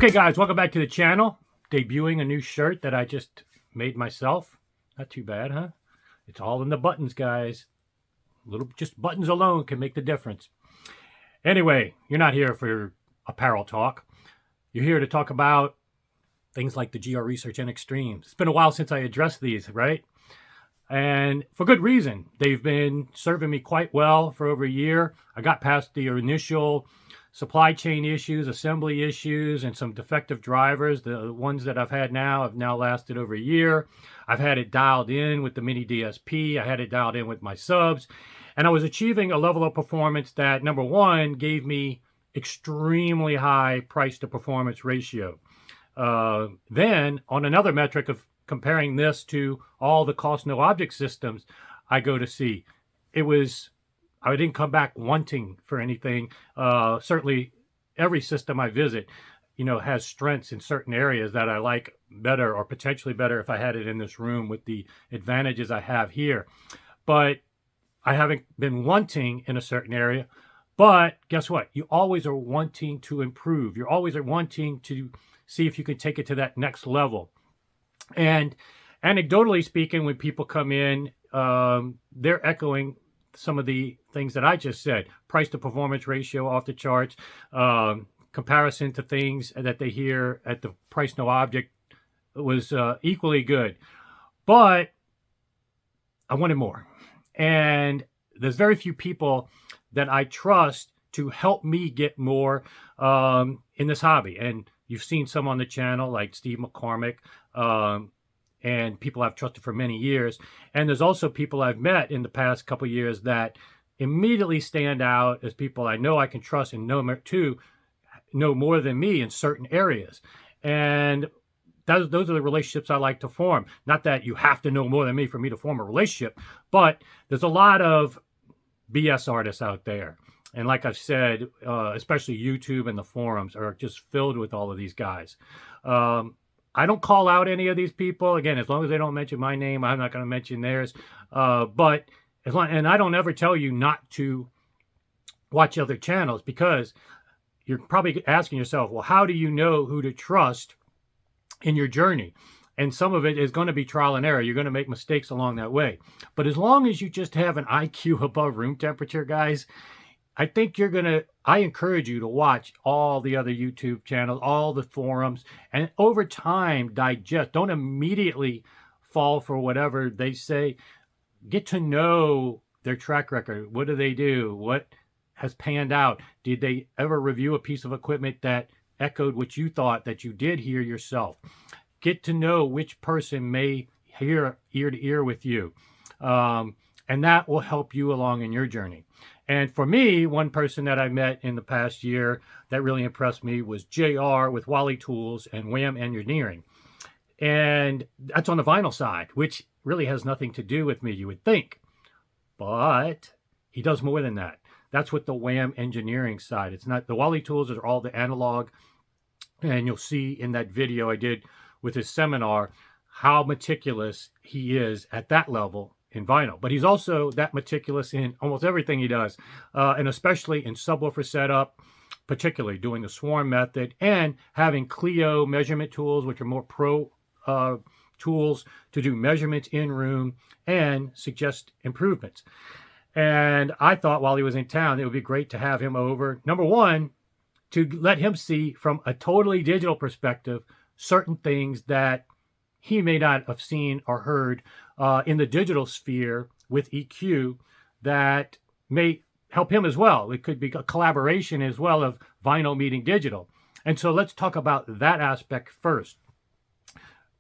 Okay guys, welcome back to the channel. Debuting a new shirt that I just made myself. Not too bad, huh? It's all in the buttons, guys. Just buttons alone can make the difference. Anyway, you're not here for apparel talk. You're here to talk about things like the GR Research NXtremes. It's been a while since I addressed these, right? And for good reason. They've been serving me quite well for over a year. I got past the initial supply chain issues, assembly issues, and some defective drivers. The ones that I've had now have now lasted over a year. I've had it dialed in with the mini DSP. I had it dialed in with my subs. And I was achieving a level of performance that, number one, gave me extremely high price to performance ratio. Then, on another metric of comparing this to all the cost no object systems I go to see, I didn't come back wanting for anything. Certainly every system I visit, has strengths in certain areas that I like better or potentially better if I had it in this room with the advantages I have here. But I haven't been wanting in a certain area. But guess what? You always are wanting to improve. You're always are wanting to see if you can take it to that next level. And anecdotally speaking, when people come in, they're echoing some of the things that I just said. Price to performance ratio off the charts, comparison to things that they hear at the price no object was equally good. But I wanted more. And there's very few people that I trust to help me get more in this hobby. And you've seen some on the channel like Steve McCormick, and people I've trusted for many years. And there's also people I've met in the past couple of years that immediately stand out as people I know I can trust and know more than me in certain areas. And those are the relationships I like to form. Not that you have to know more than me for me to form a relationship, but there's a lot of BS artists out there. And like I've said, especially YouTube and the forums are just filled with all of these guys. I don't call out any of these people. Again, as long as they don't mention my name, I'm not going to mention theirs. But and I don't ever tell you not to watch other channels, because you're probably asking yourself, well, how do you know who to trust in your journey? And some of it is going to be trial and error. You're going to make mistakes along that way. But as long as you just have an IQ above room temperature, guys, I think I encourage you to watch all the other YouTube channels, all the forums, and over time digest. Don't immediately fall for whatever they say. Get to know their track record. What do they do? What has panned out? Did they ever review a piece of equipment that echoed what you thought that you did hear yourself? Get to know which person may hear ear to ear with you. And that will help you along in your journey. And for me, one person that I met in the past year that really impressed me was JR with WallyTools and WAM Engineering. And that's on the vinyl side, which really has nothing to do with me, you would think. But he does more than that. That's what the WAM Engineering side. It's not the WallyTools are all the analog. And you'll see in that video I did with his seminar how meticulous he is at that level in vinyl. But he's also that meticulous in almost everything he does, and especially in subwoofer setup, particularly doing the swarm method and having Clio measurement tools, which are more pro tools to do measurements in room and suggest improvements. And I thought while he was in town, it would be great to have him over. Number one, to let him see from a totally digital perspective certain things that he may not have seen or heard in the digital sphere with EQ that may help him as well. It could be a collaboration as well of vinyl meeting digital. And so let's talk about that aspect first.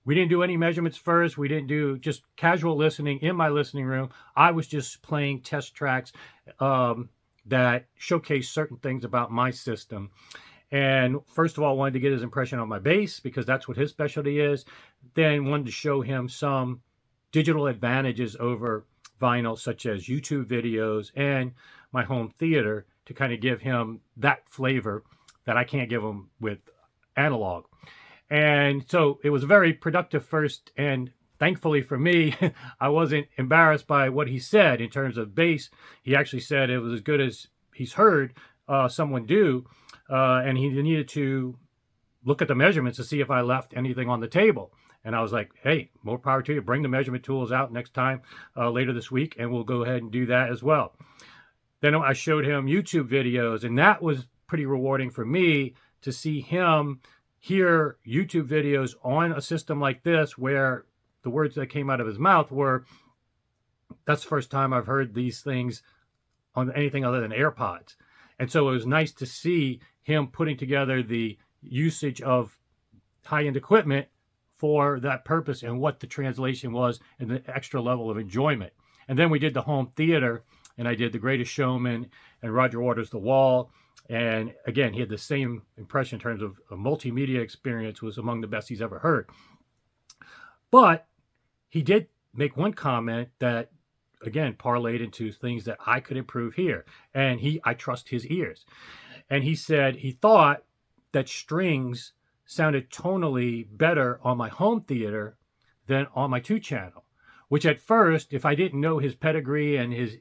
We didn't do any measurements first. We didn't do just casual listening in my listening room. I was just playing test tracks that showcase certain things about my system. And first of all, I wanted to get his impression on my bass, because that's what his specialty is. Then wanted to show him some digital advantages over vinyl, such as YouTube videos and my home theater, to kind of give him that flavor that I can't give him with analog. And so it was a very productive first, and thankfully for me, I wasn't embarrassed by what he said in terms of bass. He actually said it was as good as he's heard someone do, and he needed to look at the measurements to see if I left anything on the table. And I was like, hey, more power to you. Bring the measurement tools out next time later this week, and we'll go ahead and do that as well. Then I showed him YouTube videos, and that was pretty rewarding for me to see him hear YouTube videos on a system like this, where the words that came out of his mouth were, that's the first time I've heard these things on anything other than AirPods. And so it was nice to see him putting together the usage of high-end equipment for that purpose and what the translation was and the extra level of enjoyment. And then we did the home theater, and I did The Greatest Showman and Roger Waters' The Wall. And again, he had the same impression in terms of a multimedia experience, was among the best he's ever heard. But he did make one comment that, again, parlayed into things that I could improve here. And I trust his ears. And he said he thought that strings sounded tonally better on my home theater than on my 2-channel, which at first, if I didn't know his pedigree and his,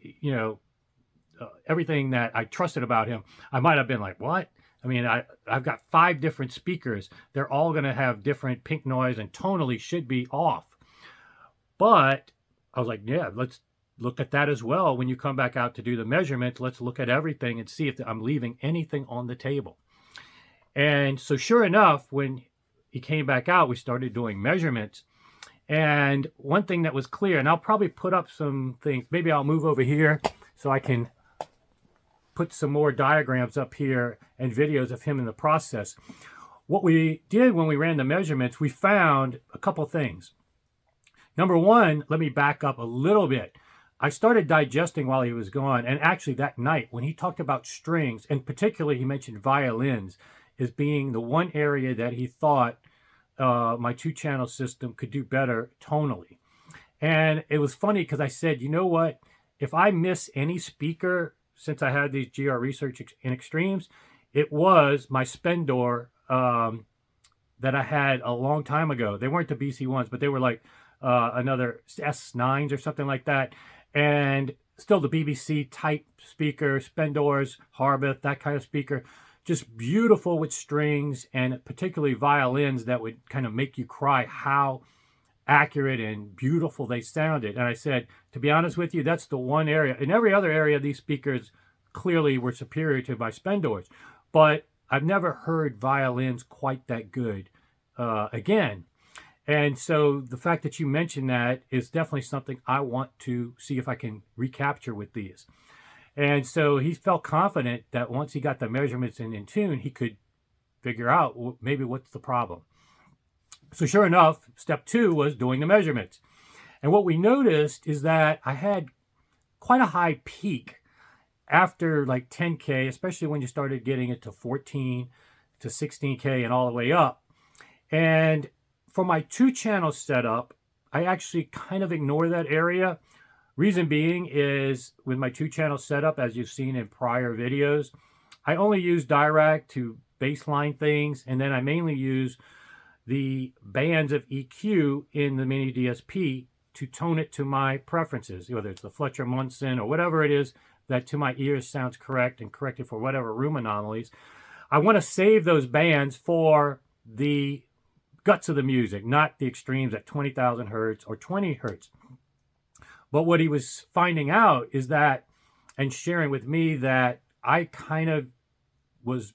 everything that I trusted about him, I might have been like, what? I mean, I've got 5 different speakers. They're all going to have different pink noise and tonally should be off. But I was like, yeah, let's look at that as well. When you come back out to do the measurements, let's look at everything and see if I'm leaving anything on the table. And so sure enough, when he came back out, we started doing measurements. And one thing that was clear, and I'll probably put up some things, maybe I'll move over here so I can put some more diagrams up here and videos of him in the process. What we did when we ran the measurements, we found a couple things. Number one, let me back up a little bit. I started digesting while he was gone, and actually that night when he talked about strings, and particularly he mentioned violins as being the one area that he thought my 2-channel system could do better tonally. And it was funny because I said, you know what, if I miss any speaker since I had these GR Research NXtremes, it was my Spendor that I had a long time ago. They weren't the BC1s, but they were like another S9s or something like that. And still the BBC type speaker, Spendors, Harbeth, that kind of speaker. Just beautiful with strings and particularly violins that would kind of make you cry how accurate and beautiful they sounded. And I said, to be honest with you, that's the one area. In every other area, these speakers clearly were superior to my Spendors. But I've never heard violins quite that good again. And so the fact that you mentioned that is definitely something I want to see if I can recapture with these. And so he felt confident that once he got the measurements in tune, he could figure out maybe what's the problem. So sure enough, step 2 was doing the measurements. And what we noticed is that I had quite a high peak after like 10K, especially when you started getting it to 14 to 16K and all the way up. And for my 2-channel setup, I actually kind of ignore that area. Reason being is with my 2-channel setup, as you've seen in prior videos, I only use direct to baseline things, and then I mainly use the bands of EQ in the mini DSP to tone it to my preferences, whether it's the Fletcher Munson or whatever it is that to my ears sounds correct and corrected for whatever room anomalies. I want to save those bands for the guts of the music, not the extremes at 20,000 hertz or 20 hertz. But what he was finding out is that, and sharing with me, that I kind of was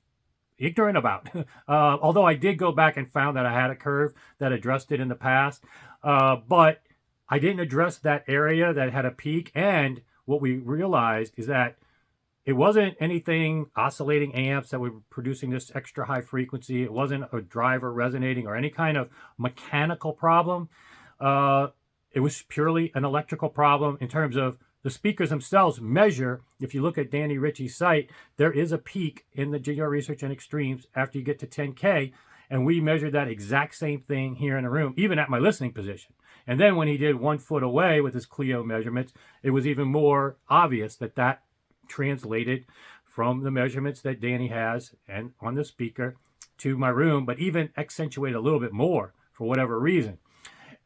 ignorant about. Although I did go back and found that I had a curve that addressed it in the past. But I didn't address that area that had a peak. And what we realized is that it wasn't anything oscillating amps that were producing this extra high frequency. It wasn't a driver resonating or any kind of mechanical problem. It was purely an electrical problem in terms of the speakers themselves measure. If you look at Danny Ritchie's site, there is a peak in the GR Research NXtremes after you get to 10K. And we measured that exact same thing here in the room, even at my listening position. And then when he did 1 foot away with his Clio measurements, it was even more obvious that that translated from the measurements that Danny has and on the speaker to my room, but even accentuated a little bit more for whatever reason.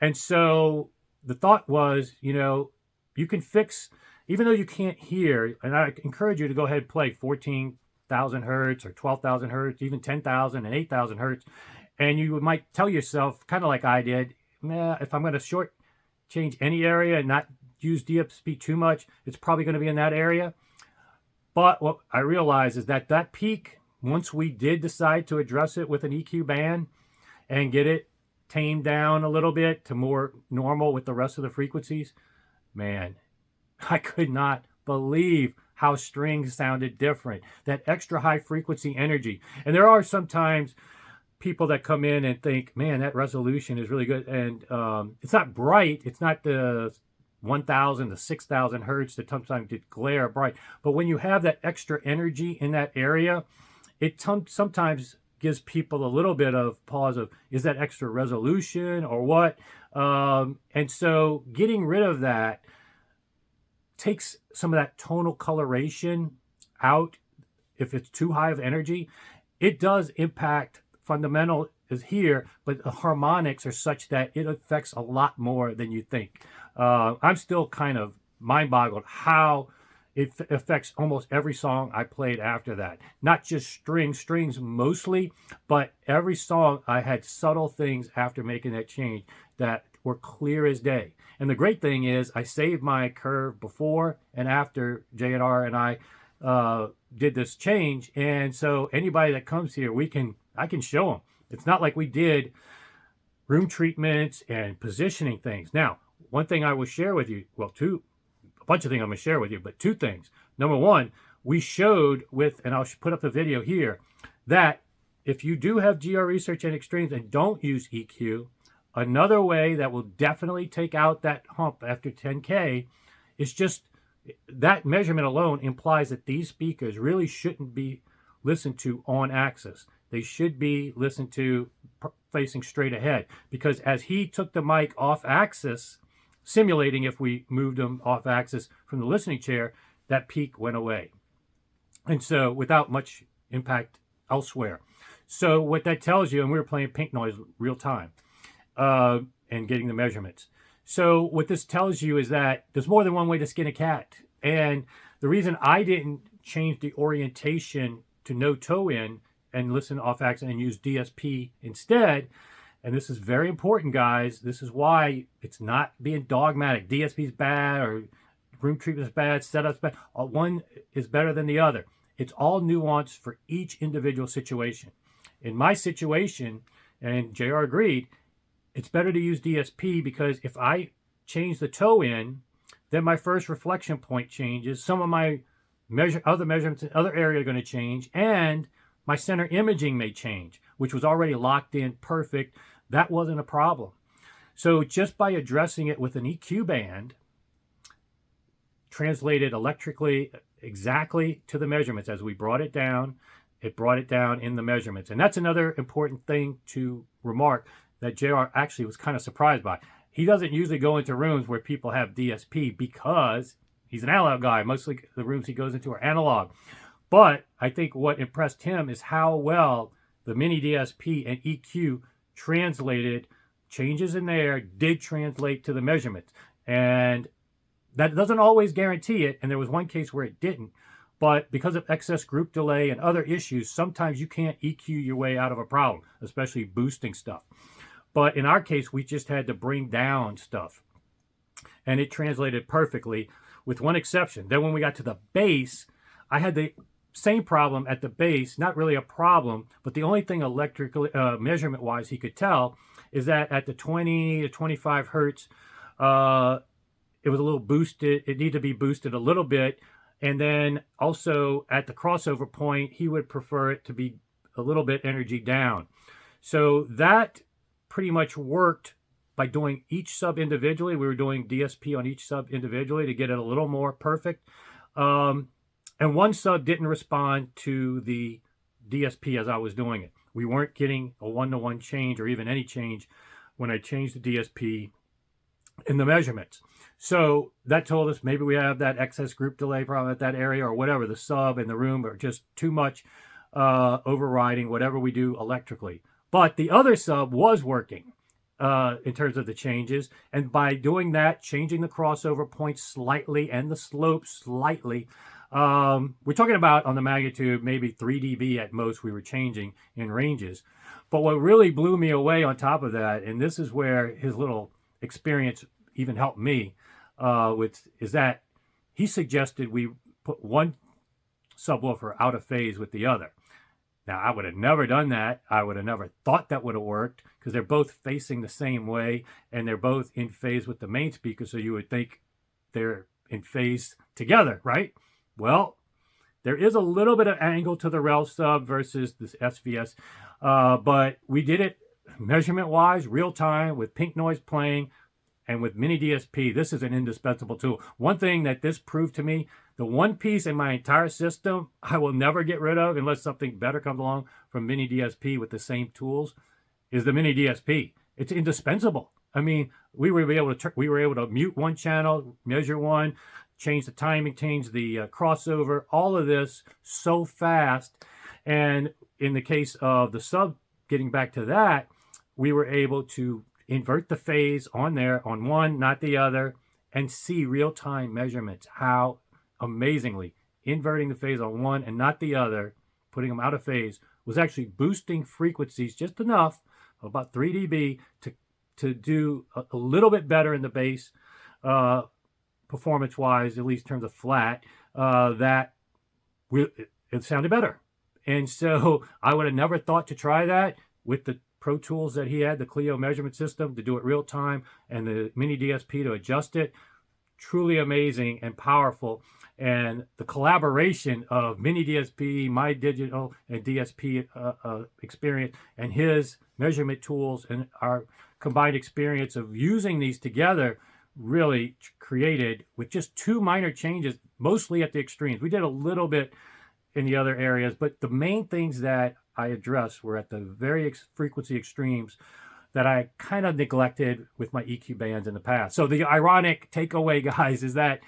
And so the thought was, you can fix, even though you can't hear, and I encourage you to go ahead and play 14,000 hertz or 12,000 hertz, even 10,000 and 8,000 hertz, And you might tell yourself, kind of like I did, nah, if I'm going to change any area and not use DSP too much, it's probably going to be in that area. But what I realized is that that peak, once we did decide to address it with an EQ band and get it tamed down a little bit to more normal with the rest of the frequencies, man, I could not believe how strings sounded different. That extra high frequency energy. And there are sometimes people that come in and think, man, that resolution is really good. And it's not bright. It's not the 1,000 to 6,000 hertz that sometimes did glare bright. But when you have that extra energy in that area, it sometimes gives people a little bit of pause of, is that extra resolution or what? And so getting rid of that takes some of that tonal coloration out. If it's too high of energy, it does impact fundamental is here, but the harmonics are such that it affects a lot more than you think. I'm still kind of mind-boggled how it affects almost every song I played after that. Not just strings mostly, but every song I had subtle things after making that change that were clear as day. And the great thing is I saved my curve before and after JR and I did this change. And so anybody that comes here, I can show them. It's not like we did room treatments and positioning things. Now, one thing I will share with you, well, a bunch of things I'm going to share with you, but two things. Number one, we showed with, and I'll put up the video here, that if you do have GR Research NXtremes and don't use EQ, another way that will definitely take out that hump after 10K is just that measurement alone implies that these speakers really shouldn't be listened to on axis. They should be listened to facing straight ahead, because as he took the mic off axis, simulating if we moved him off axis from the listening chair, that peak went away. And so without much impact elsewhere. So what that tells you, and we were playing pink noise real time and getting the measurements. So what this tells you is that there's more than one way to skin a cat. And the reason I didn't change the orientation to no toe in and listen off axis and use DSP instead, and this is very important, guys. This is why it's not being dogmatic. DSP is bad or room treatment is bad, setup's bad. One is better than the other. It's all nuanced for each individual situation. In my situation, and JR agreed, it's better to use DSP because if I change the toe in, then my first reflection point changes. Some of my other measurements in other areas are going to change, and my center imaging may change, which was already locked in perfect. That wasn't a problem. So just by addressing it with an EQ band, translated electrically exactly to the measurements as we brought it down in the measurements. And that's another important thing to remark that JR actually was kind of surprised by. He doesn't usually go into rooms where people have DSP because he's an analog guy. Mostly the rooms he goes into are analog. But I think what impressed him is how well the mini DSP and EQ translated changes in there, did translate to the measurements. And that doesn't always guarantee it. And there was one case where it didn't. But because of excess group delay and other issues, sometimes you can't EQ your way out of a problem, especially boosting stuff. But in our case, we just had to bring down stuff. And it translated perfectly with one exception. Then when we got to the bass, I had the same problem at the base, not really a problem, but the only thing electrically, measurement-wise, he could tell is that at the 20 to 25 hertz, it was a little boosted. It needed to be boosted a little bit. And then also at the crossover point, he would prefer it to be a little bit energy down. So that pretty much worked by doing each sub individually. We were doing DSP on each sub individually to get it a little more perfect. And one sub didn't respond to the DSP as I was doing it. We weren't getting a one-to-one change or even any change when I changed the DSP in the measurements. So that told us maybe we have that excess group delay problem at that area or whatever. The sub and the room are just too much overriding whatever we do electrically. But the other sub was working in terms of the changes. And by doing that, changing the crossover point slightly and the slope slightly, We're talking about on the magnitude, maybe 3 dB at most we were changing in ranges. But what really blew me away on top of that, and this is where his little experience even helped me, is that he suggested we put one subwoofer out of phase with the other. Now, I would have never done that. I would have never thought that would have worked because they're both facing the same way and they're both in phase with the main speaker. So you would think they're in phase together, right? Well, there is a little bit of angle to the rel sub versus this SVS, but we did it measurement-wise, real time, with pink noise playing, and with mini DSP. This is an indispensable tool. One thing that this proved to me, the one piece in my entire system I will never get rid of unless something better comes along from mini DSP with the same tools, is the mini DSP. It's indispensable. I mean, we were able to mute one channel, measure one, change the timing, change the crossover, all of this so fast. And in the case of the sub, getting back to that, we were able to invert the phase on there, on one, not the other, and see real-time measurements, how amazingly inverting the phase on one and not the other, putting them out of phase, was actually boosting frequencies just enough, about 3 dB, to do a little bit better in the bass, performance-wise, at least in terms of flat, it sounded better. And so I would have never thought to try that with the Pro Tools that he had, the Clio measurement system, to do it real time, and the mini DSP to adjust it. Truly amazing and powerful. And the collaboration of mini DSP, my digital and DSP experience, and his measurement tools, and our combined experience of using these together really created, with just 2 minor changes, mostly at the extremes. We did a little bit in the other areas, but the main things that I addressed were at the very frequency extremes that I kind of neglected with my EQ bands in the past. So the ironic takeaway, guys, is that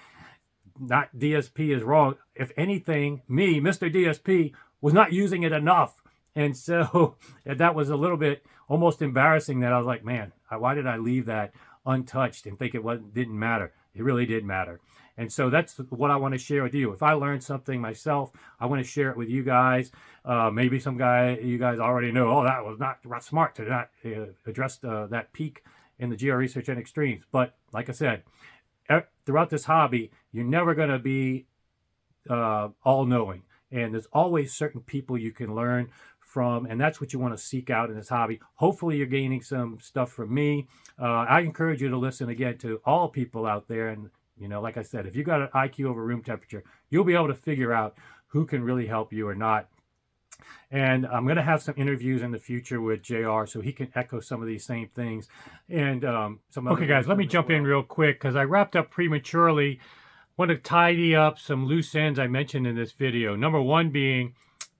not DSP is wrong. If anything, me, Mr. DSP, was not using it enough. And so that was a little bit almost embarrassing, that I was like, man, why did I leave that untouched and think it didn't matter? It really did matter. And so that's what I want to share with you. If I learned something myself, I want to share it with you guys. Maybe you guys already know, oh, that was not smart to not address that peak in the GR Research NXtremes. But like I said, throughout this hobby, you're never going to be all-knowing. And there's always certain people you can learn from, and that's what you want to seek out in this hobby. Hopefully you're gaining some stuff from me. I encourage you to listen again to all people out there. And like I said, if you got an IQ over room temperature, you'll be able to figure out who can really help you or not. And I'm going to have some interviews in the future with JR so he can echo some of these same things. And some other. Okay, guys, let me jump in real quick because I wrapped up prematurely. Want to tidy up some loose ends I mentioned in this video. Number one being,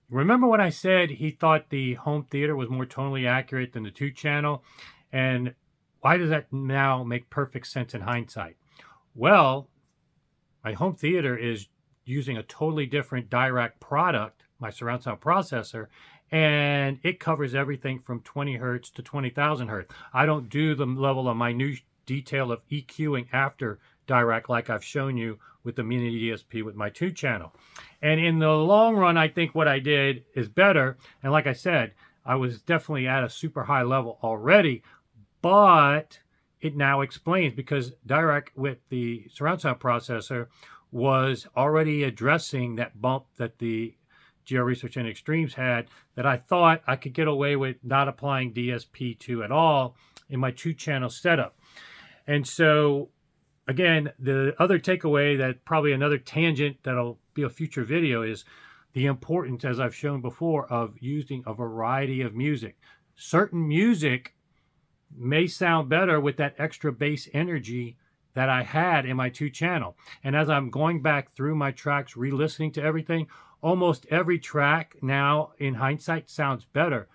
remember when I said he thought the home theater was more tonally accurate than the 2-channel? And why does that now make perfect sense in hindsight? Well, my home theater is using a totally different Dirac product, my surround sound processor, and it covers everything from 20 hertz to 20,000 hertz. I don't do the level of minute detail of EQing after Dirac like I've shown you with the mini DSP with my 2-channel. And in the long run, I think what I did is better. And like I said, I was definitely at a super high level already, but it now explains, because Dirac with the surround sound processor was already addressing that bump that the GR Research NXtremes had, that I thought I could get away with not applying DSP to at all in my 2-channel setup. And so, again, the other takeaway, that probably another tangent that'll be a future video, is the importance, as I've shown before, of using a variety of music. Certain music may sound better with that extra bass energy that I had in my 2-channel. And as I'm going back through my tracks, re-listening to everything, almost every track now in hindsight sounds better.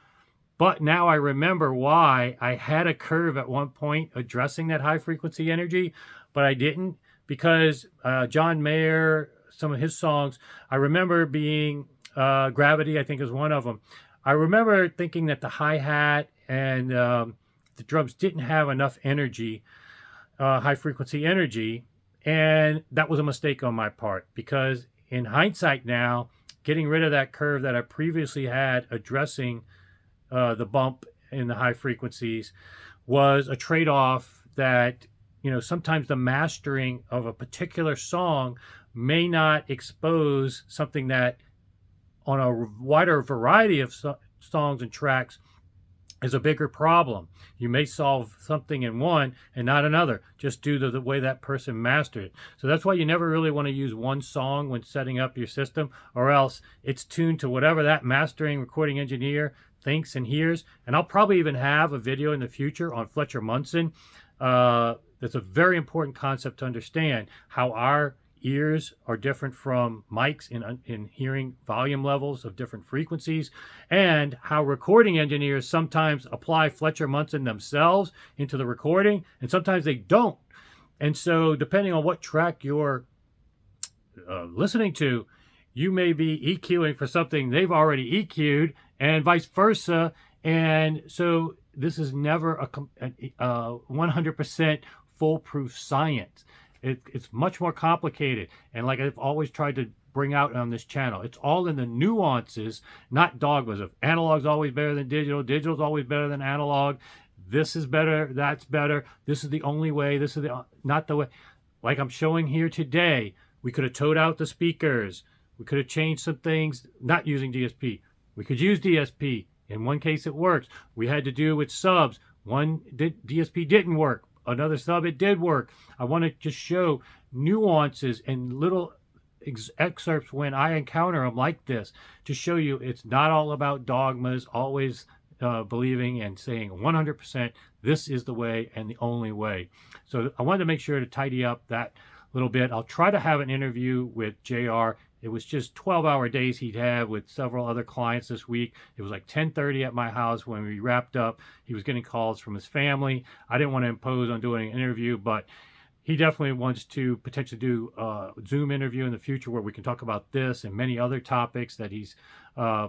But now I remember why I had a curve at one point addressing that high frequency energy, but I didn't, because John Mayer, some of his songs, I remember being, Gravity, I think is one of them. I remember thinking that the hi-hat and the drums didn't have enough energy, high frequency energy, and that was a mistake on my part, because in hindsight now, getting rid of that curve that I previously had addressing the bump in the high frequencies was a trade-off that, you know, sometimes the mastering of a particular song may not expose something that on a wider variety of songs and tracks is a bigger problem. You may solve something in one and not another, just due to the way that person mastered it. So that's why you never really want to use one song when setting up your system, or else it's tuned to whatever that mastering recording engineer thinks and hears. And I'll probably even have a video in the future on Fletcher Munson. That's a very important concept to understand, how our ears are different from mics in hearing volume levels of different frequencies, and how recording engineers sometimes apply Fletcher Munson themselves into the recording, and sometimes they don't. And so depending on what track you're listening to, you may be EQing for something they've already EQ'd, and vice versa. And so this is never a 100% foolproof science. It's much more complicated. And like I've always tried to bring out on this channel, it's all in the nuances, not dogmas of analog's always better than digital, digital's always better than analog, this is better, that's better, this is the only way, this is not the way. Like I'm showing here today, we could have towed out the speakers, we could have changed some things, not using DSP. We could use DSP. In one case it works. We had to do with subs. One DSP didn't work. Another sub, it did work. I want to just show nuances and little excerpts when I encounter them like this, to show you it's not all about dogmas, always believing and saying 100% this is the way and the only way. So I wanted to make sure to tidy up that little bit. I'll try to have an interview with JR. It was just 12-hour days he'd have with several other clients this week. It was like 10:30 at my house when we wrapped up. He was getting calls from his family. I didn't want to impose on doing an interview, but he definitely wants to potentially do a Zoom interview in the future where we can talk about this and many other topics that he's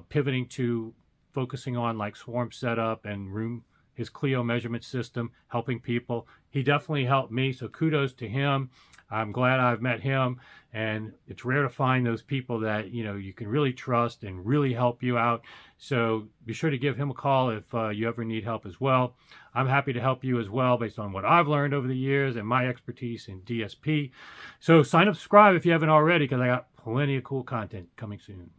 pivoting to, focusing on, like swarm setup and his Clio measurement system, helping people. He definitely helped me, so kudos to him. I'm glad I've met him, and it's rare to find those people that, you know, you can really trust and really help you out. So be sure to give him a call if you ever need help as well. I'm happy to help you as well based on what I've learned over the years and my expertise in DSP. So sign up, subscribe if you haven't already, because I got plenty of cool content coming soon.